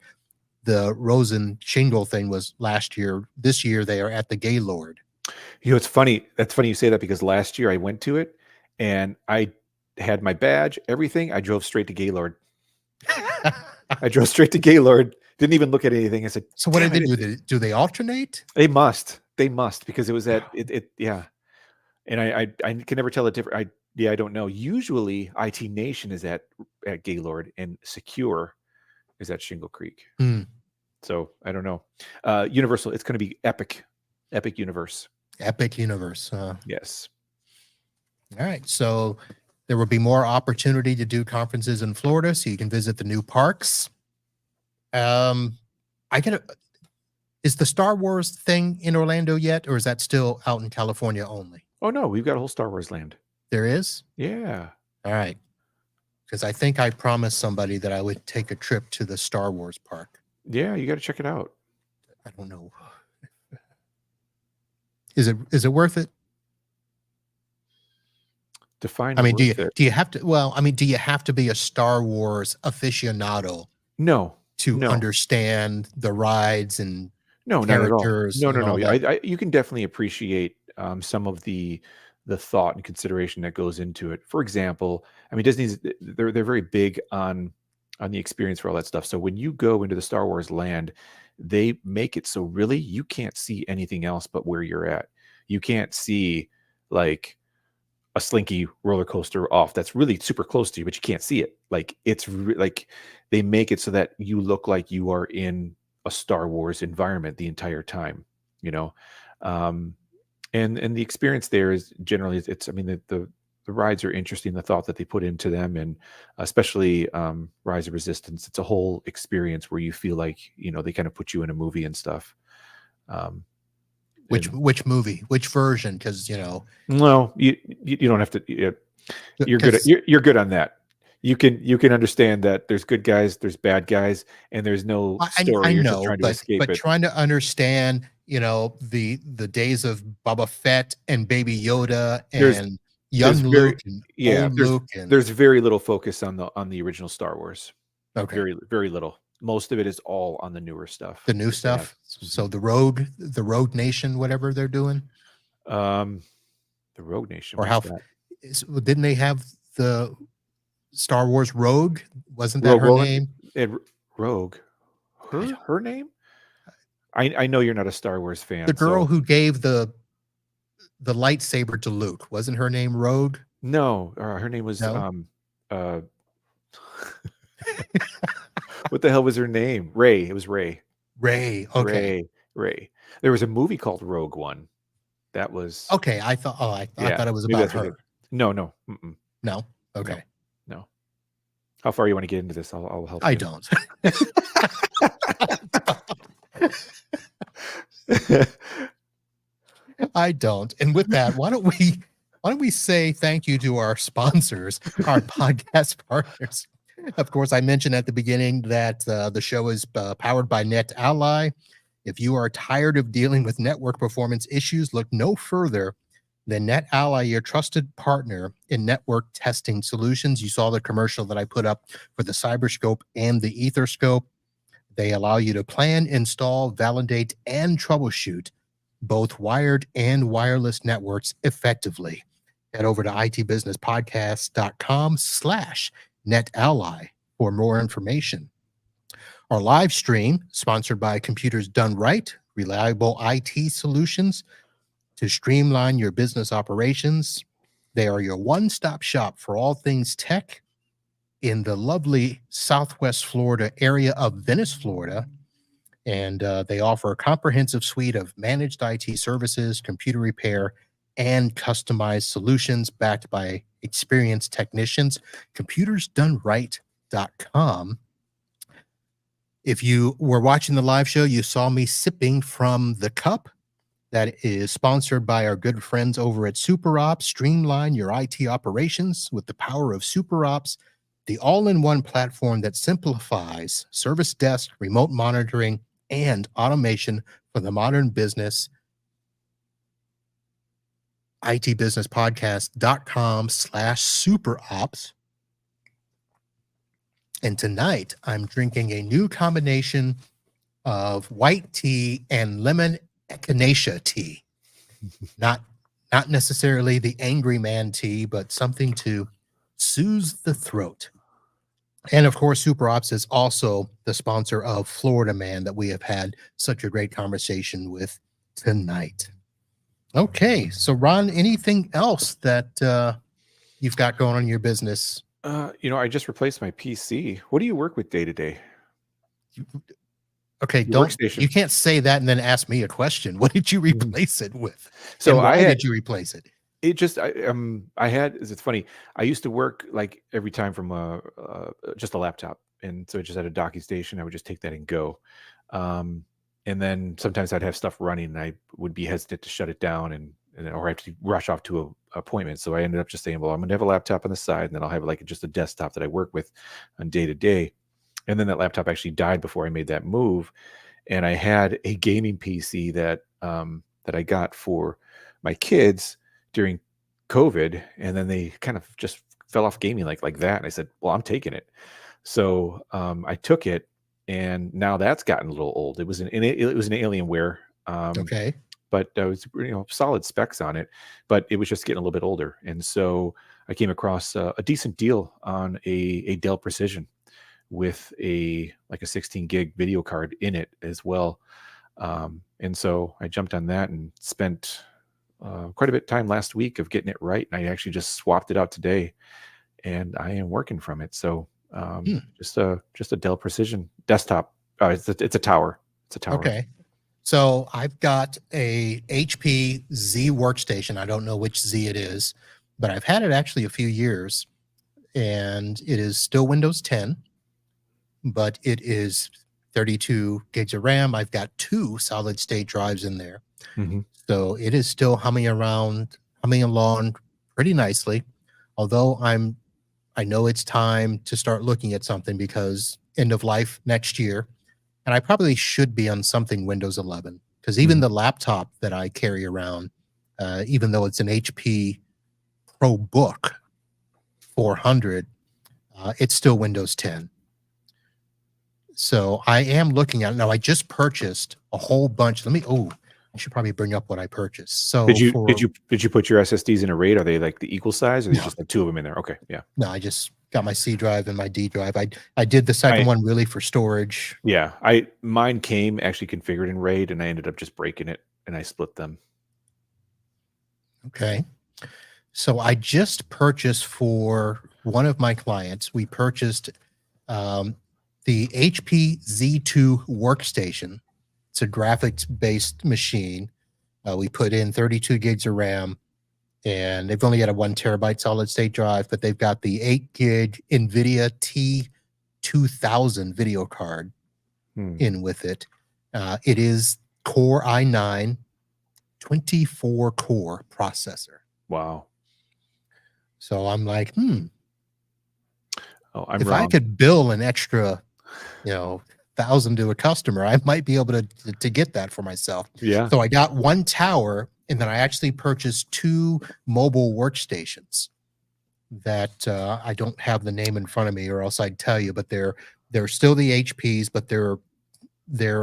the Rosen Shingle thing was last year. This year they are at the Gaylord. It's funny. That's funny you say that, because last year I went to it and I had my badge, everything. I drove straight to Gaylord. I drove straight to Gaylord. Didn't even look at anything. I said, so what did they do? Do they alternate? They must, because it was at it. Yeah. And I can never tell the difference. I don't know. Usually IT Nation is at Gaylord, and Secure is at Shingle Creek. So I don't know. Universal, it's going to be Epic Universe. Epic Universe. Yes. All right. So there will be more opportunity to do conferences in Florida, so you can visit the new parks. Is the Star Wars thing in Orlando yet, or is that still out in California only? Oh no, we've got a whole Star Wars land. There is? Yeah. All right. Because I think I promised somebody that I would take a trip to the Star Wars park. Yeah, you got to check it out. I don't know. Is it worth it? Define. I mean, do you have to? Well, I mean, do you have to be a Star Wars aficionado? No. To understand the rides and characters? No. You can definitely appreciate some of the thought and consideration that goes into it. For example, I mean, Disney's they're very big on the experience for all that stuff. So when you go into the Star Wars land, they make it so really you can't see anything else but where you're at. You can't see, like, a slinky roller coaster off that's really super close to you, but you can't see it. Like it's like they make it so that you look like you are in a Star Wars environment the entire time, you know. Um, and the experience there is generally it's I mean the rides are interesting, the thought that they put into them, and especially Rise of Resistance. It's a whole experience where you feel like, you know, they kind of put you in a movie and stuff. Um, Which movie? Which version? Because you know, no, you don't have to. You're good. You're good on that. You can understand that there's good guys, there's bad guys, and there's no story. I You're know, just trying to escape but it. trying to understand, you know, the days of Boba Fett and Baby Yoda and young Luke and old Luke, and there's very little focus on the original Star Wars. okay, Very little. Most of it is all on the newer stuff. the new stuff. So the Rogue Nation, whatever they're doing. The Rogue Nation, or how didn't they have the Star Wars Rogue? Wasn't that her name? Rogue. Her name? I know you're not a Star Wars fan. The girl who gave the lightsaber to Luke, wasn't her name Rogue? No, her name was what the hell was her name? Rey. It was Rey. Rey. Okay. Rey. There was a movie called Rogue One. That was okay. I thought it was about her. No. No. Okay. No. How far you want to get into this? I'll help. I don't. I don't. And with that, why don't we say thank you to our sponsors, our podcast partners. Of course, I mentioned at the beginning that the show is powered by NetAlly. If you are tired of dealing with network performance issues, look no further than NetAlly, your trusted partner in network testing solutions. You saw the commercial that I put up for the CyberScope and the EtherScope. They allow you to plan, install, validate, and troubleshoot both wired and wireless networks effectively. Head over to itbusinesspodcast.com/NetAlly for more information. Our live stream, sponsored by Computers Done Right, reliable IT solutions to streamline your business operations. They are your one-stop shop for all things tech in the lovely Southwest Florida area of Venice, Florida. And they offer a comprehensive suite of managed IT services, computer repair, and customized solutions backed by experienced technicians. ComputersDoneRight.com. If you were watching the live show, you saw me sipping from the cup that is sponsored by our good friends over at SuperOps. Streamline your IT operations with the power of SuperOps, the all-in-one platform that simplifies service desk, remote monitoring, and automation for the modern business. itbusinesspodcast.com/superops. And tonight I'm drinking a new combination of white tea and lemon echinacea tea. Not necessarily the angry man tea, but something to soothe the throat. And of course, SuperOps is also the sponsor of Florida Man that we have had such a great conversation with tonight. Okay, so Ron, anything else that you've got going on in your business? I just replaced my PC. What do you work with day to day? Okay, you can't say that and then ask me a question. What did you replace it with? So why did you replace it? It just it's funny. I used to work like every time from just a laptop, and so I just had a docking station. I would just take that and go. And then sometimes I'd have stuff running, and I would be hesitant to shut it down, or I have to rush off to a appointment. So I ended up just saying, well, I'm going to have a laptop on the side, and then I'll have like just a desktop that I work with on day to day. And then that laptop actually died before I made that move. And I had a gaming PC that I got for my kids during COVID, and then they kind of just fell off gaming like that. And I said, well, I'm taking it. So I took it, and now that's gotten a little old. It was an Alienware. Okay. But it was solid specs on it, but it was just getting a little bit older. And so I came across a decent deal on a Dell Precision with a 16 gig video card in it as well. And so I jumped on that and spent quite a bit of time last week of getting it right, and I actually just swapped it out today, and I am working from it. So just a Dell Precision desktop. It's a tower. It's a tower. Okay. So I've got a HP Z workstation. I don't know which Z it is, but I've had it actually a few years, and it is still Windows 10, but it is 32 gigs of RAM. I've got 2 solid state drives in there. Mm-hmm. So it is still humming along pretty nicely. Although I know it's time to start looking at something because end of life next year. And I probably should be on something Windows 11 because even the laptop that I carry around, even though it's an HP ProBook 400, it's still Windows 10. So I am looking at it. Now, I just purchased a whole bunch. I should probably bring up what I purchased. So did you put your SSDs in a RAID? Are they like the equal size, or you just have 2 of them in there? Okay, yeah. No, I just got my C drive and my D drive. I did the second one really for storage. Yeah, mine came actually configured in RAID, and I ended up just breaking it, and I split them. Okay. So I just purchased for one of my clients. We purchased the HP Z2 workstation. It's a graphics-based machine. We put in 32 gigs of RAM, and they've only got a 1 terabyte solid-state drive, but they've got the 8 gig NVIDIA T2000 video card in with it. It is Core i9 24-core processor. Wow. So I'm like, Oh, I'm if wrong. I could bill an extra, $1,000 to a customer, I might be able to get that for myself. Yeah. So I got 1 tower, and then I actually purchased 2 mobile workstations that I don't have the name in front of me, or else I'd tell you. But they're still the HPs, but they're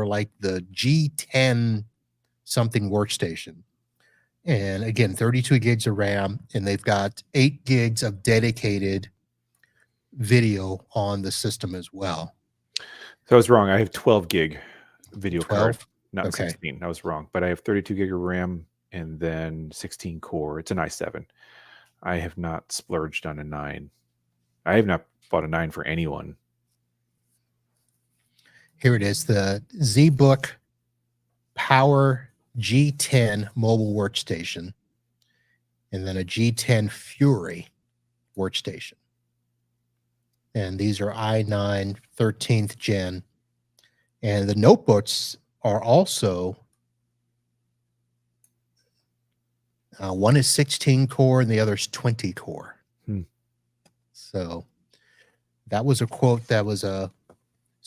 like the G10 something workstation. And again, 32 gigs of RAM, and they've got 8 gigs of dedicated video on the system as well. So I was wrong. I have 12 gig video 12? card, not Okay. 16. I was wrong, but I have 32 gig of RAM and then 16 core. It's an i7. I have not splurged on a 9. I have not bought a 9 for anyone. Here it is, the ZBook Power G10 mobile workstation, and then a G10 Fury workstation. And these are i9 13th gen. And the notebooks are also, one is 16 core and the other is 20 core. So that was a quote that was so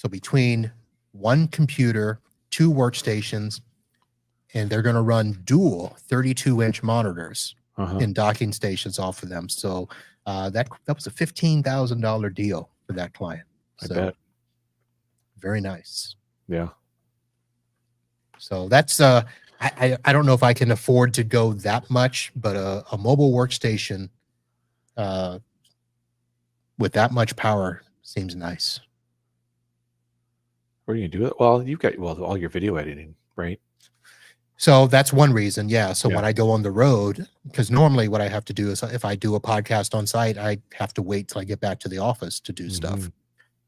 between 1 computer, 2 workstations, and they're going to run dual 32-inch monitors and docking stations off of them. So that was a $15,000 deal for that client. I bet. Very nice. Yeah. So that's I don't know if I can afford to go that much, but a mobile workstation with that much power seems nice. What are you gonna do? Well, you've got all your video editing, right? So that's one reason. Yeah. So when I go on the road, because normally what I have to do is if I do a podcast on site, I have to wait till I get back to the office to do stuff.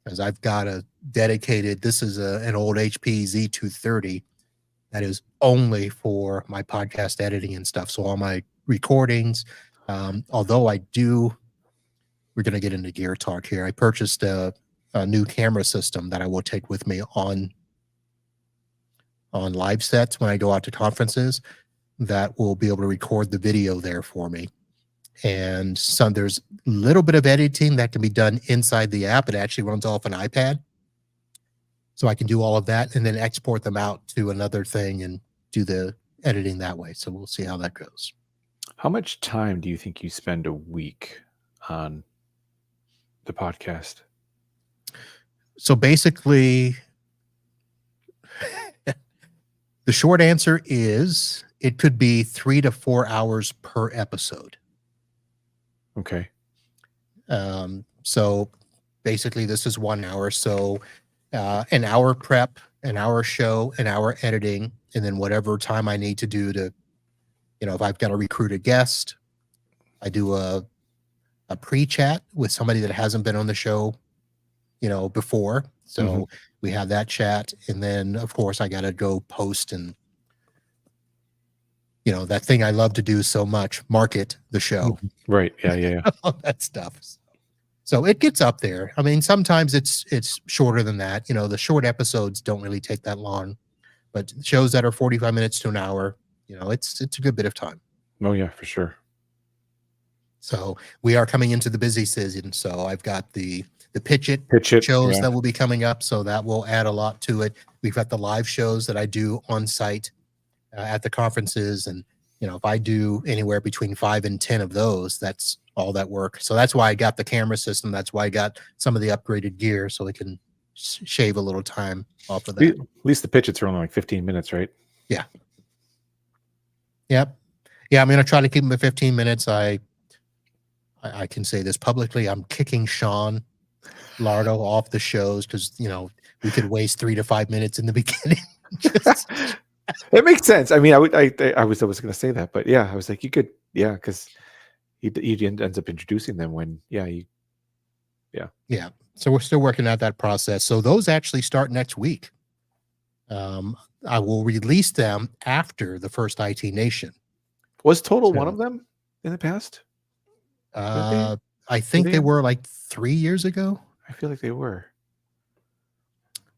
Because I've got a dedicated, this is an old HP Z230 that is only for my podcast editing and stuff. So all my recordings, although we're going to get into gear talk here. I purchased a new camera system that I will take with me on live sets when I go out to conferences that will be able to record the video there for me. And there's a little bit of editing that can be done inside the app. It actually runs off an iPad. So I can do all of that and then export them out to another thing and do the editing that way. So we'll see how that goes. How much time do you think you spend a week on the podcast? So basically, the short answer is it could be 3 to 4 hours per episode. Okay. So basically this is 1 hour. So an hour prep, an hour show, an hour editing, and then whatever time I need to do to if I've got to recruit a guest, I do a pre-chat with somebody that hasn't been on the show, before. So we have that chat. And then, of course, I got to go post and, that thing I love to do so much, market the show. Right. Yeah. All that stuff. So it gets up there. I mean, sometimes it's shorter than that. The short episodes don't really take that long, but shows that are 45 minutes to an hour, it's a good bit of time. Oh yeah, for sure. So we are coming into the busy season. So I've got the Pitch It shows that will be coming up. So that will add a lot to it. We've got the live shows that I do on site at the conferences. And, if I do anywhere between 5 and 10 of those, that's all that work. So that's why I got the camera system. That's why I got some of the upgraded gear so we can shave a little time off of that. At least the Pitch It's are only like 15 minutes, right? Yeah. Yep. Yeah. I'm going to try to keep them at 15 minutes. I can say this publicly. I'm kicking Sean Lardo off the shows because, we could waste 3 to 5 minutes in the beginning. It makes sense. I mean, I was going to say that, but yeah, I was like, you could, because he ends up introducing them when, yeah. So we're still working out that process. So those actually start next week. I will release them after the first IT Nation. Was Total one of them in the past? I think they were like 3 years ago. I feel like they were.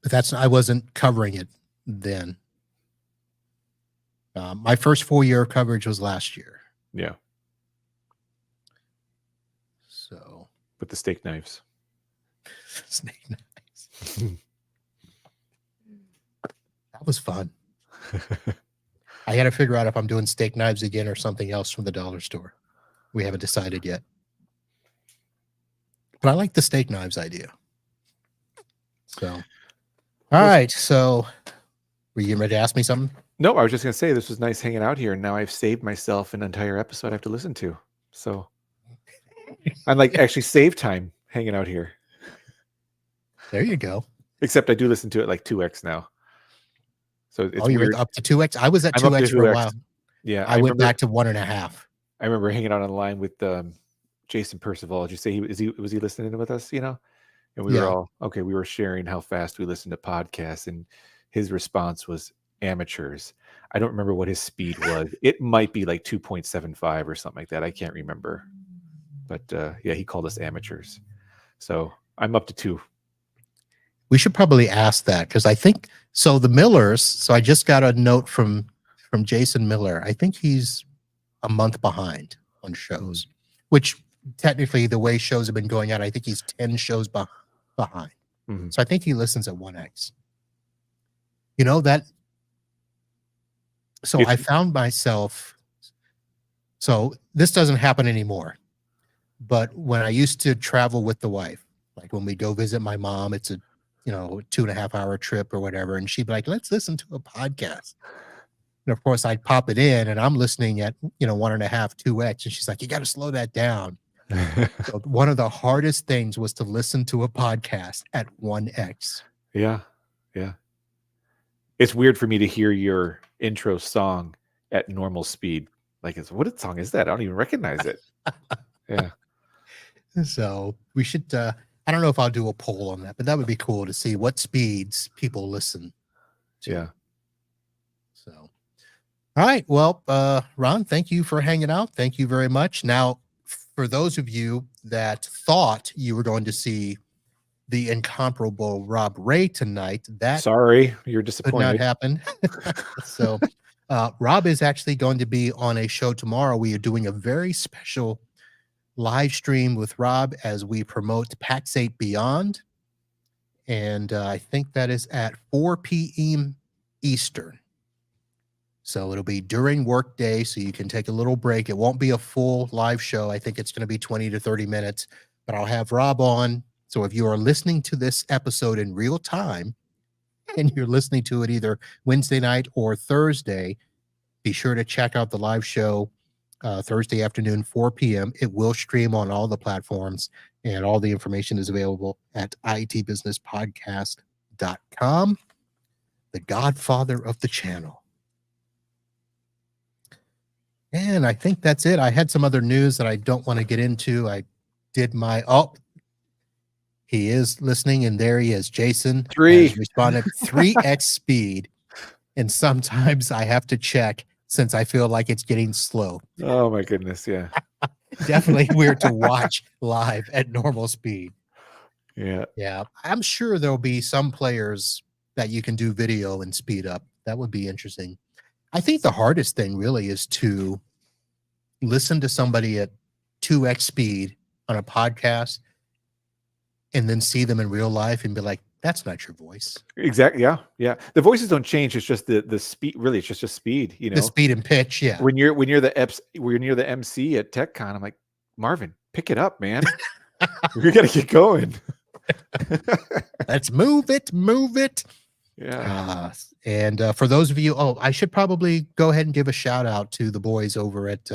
But I wasn't covering it then. My first full year of coverage was last year. Yeah. So. With the steak knives. Snake knives. That was fun. I got to figure out if I'm doing steak knives again or something else from the dollar store. We haven't decided yet. But I like the steak knives idea. So, all right. So, were you ready to ask me something? No, I was just going to say this was nice hanging out here. And now I've saved myself an entire episode I have to listen to. So, I'm like actually save time hanging out here. There you go. Except I do listen to it like 2x now. So it's you're up to 2x? I was at 2x for a while. Yeah. I went back to 1.5. I remember hanging out online with Jason Percival. Did you say was he listening with us, And we were all okay. We were sharing how fast we listened to podcasts, and his response was amateurs. I don't remember what his speed was. It might be like 2.75 or something like that. I can't remember. But he called us amateurs. So I'm up to 2. We should probably ask that because I think so. The Millers. So I just got a note from Jason Miller. I think he's a month behind on shows, which technically the way shows have been going out, I think he's 10 shows behind. Mm-hmm. So I think he listens at 1x. That. So I found myself. So this doesn't happen anymore. But when I used to travel with the wife, like when we go visit my mom, it's a 2.5 hour trip or whatever. And she'd be like, let's listen to a podcast. And of course I'd pop it in and I'm listening at, 1.5, 2x. And she's like, you got to slow that down. So one of the hardest things was to listen to a podcast at 1x. Yeah. Yeah. It's weird for me to hear your intro song at normal speed. Like, what song is that? I don't even recognize it. Yeah. So we should, I don't know if I'll do a poll on that, but that would be cool to see what speeds people listen to. Yeah. So, all right. Well, Ron, thank you for hanging out. Thank you very much. Now, for those of you that thought you were going to see the incomparable Rob Ray tonight, sorry, you're disappointed. Could not happen. So, Rob is actually going to be on a show tomorrow. We are doing a very special live stream with Rob as we promote PAX 8 Beyond. And I think that is at 4 p.m. Eastern. So it'll be during work day, so you can take a little break. It won't be a full live show. I think it's going to be 20 to 30 minutes, but I'll have Rob on. So if you are listening to this episode in real time and you're listening to it either Wednesday night or Thursday, be sure to check out the live show Thursday afternoon, 4 p.m. It will stream on all the platforms, and all the information is available at itbusinesspodcast.com, the godfather of the channel. And I think that's it. I had some other news that I don't want to get into. I did my he is listening, and there he is. Jason 3 has responded 3x speed. And sometimes I have to check since I feel like it's getting slow. Oh my goodness, yeah. Definitely weird to watch live at normal speed. Yeah. Yeah. I'm sure there'll be some players that you can do video and speed up. That would be interesting. I think the hardest thing really is to listen to somebody at 2x speed on a podcast and then see them in real life and be like, that's not your voice. Exactly. Yeah. Yeah. The voices don't change. It's just the speed. Really, it's just speed. You know, the speed and pitch. Yeah. When you're the MC at TechCon, I'm like, Marvin, pick it up, man. We got to get going. Let's move it. Move it. Yeah. And for those of you, I should probably go ahead and give a shout out to the boys over at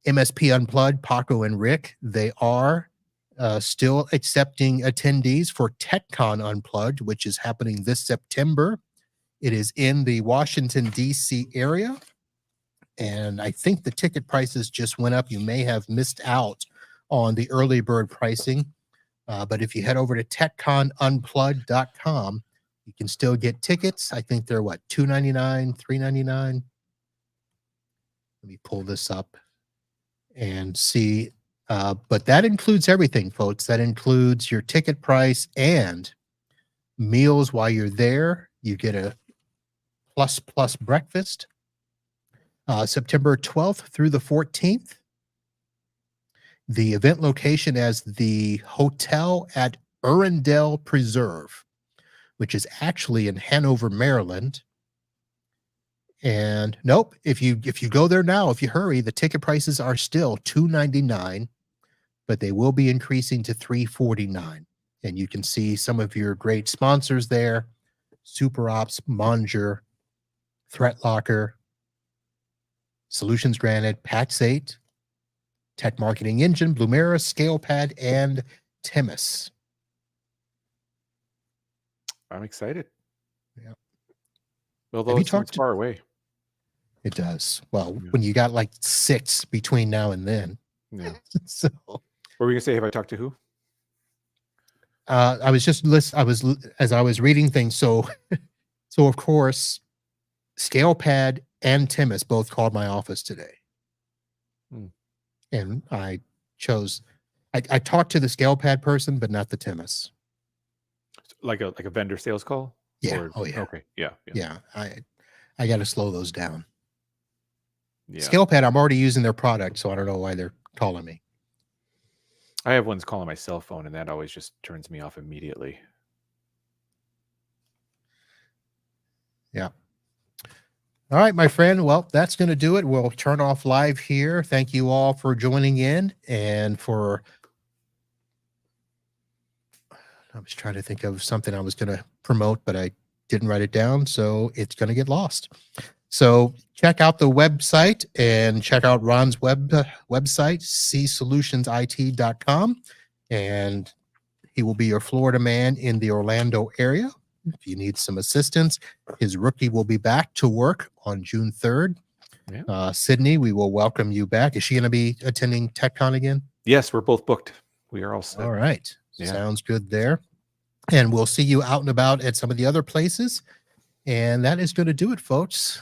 MSP Unplugged, Paco and Rick. They are still accepting attendees for TechCon Unplugged, which is happening this September. It is in the Washington, D.C. area. And I think the ticket prices just went up. You may have missed out on the early bird pricing. But if you head over to TechConUnplugged.com, you can still get tickets. I think they're what, $2.99, $3.99. Let me pull this up and see. But that includes everything, folks. That includes your ticket price and meals while you're there. You get a plus breakfast. September 12th through the 14th. The event location as the Hotel at Urundale Preserve, which is actually in Hanover, Maryland. And nope, if you go there now, if you hurry, the ticket prices are still $2.99, but they will be increasing to $3.49. And you can see some of your great sponsors there: Super Ops, Monger, Threat Locker, Solutions Granted, Pax8, Tech Marketing Engine, Blumera, ScalePad, and Temis. I'm excited. Yeah. Although it sounds far away. It does. Well, when you got like 6 between now and then. Yeah. So what were you gonna say? Have I talked to who? I was just as I was reading things. So of course, ScalePad and Temis both called my office today. And I talked to the ScalePad person, but not the Temis. Like a vendor sales call? Yeah. Oh yeah. Okay. Yeah. Yeah. I got to slow those down. Yeah. ScalePad, I'm already using their product, so I don't know why they're calling me. I have ones calling my cell phone, and that always just turns me off immediately. Yeah. All right, my friend. Well, that's going to do it. We'll turn off live here. Thank you all for joining in and for. I was trying to think of something I was going to promote, but I didn't write it down, so it's going to get lost. So check out the website and check out Ron's website, cSolutionsIT.com, and he will be your Florida man in the Orlando area. If you need some assistance, his rookie will be back to work on June 3rd. Yeah. Sydney, we will welcome you back. Is she going to be attending TechCon again? Yes, we're both booked. We are all set. All right. Yeah. Sounds good there. And we'll see you out and about at some of the other places. And that is going to do it, folks.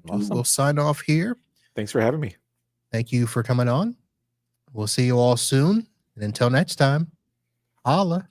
Awesome. We'll sign off here. Thanks for having me. Thank you for coming on. We'll see you all soon. And until next time, holla.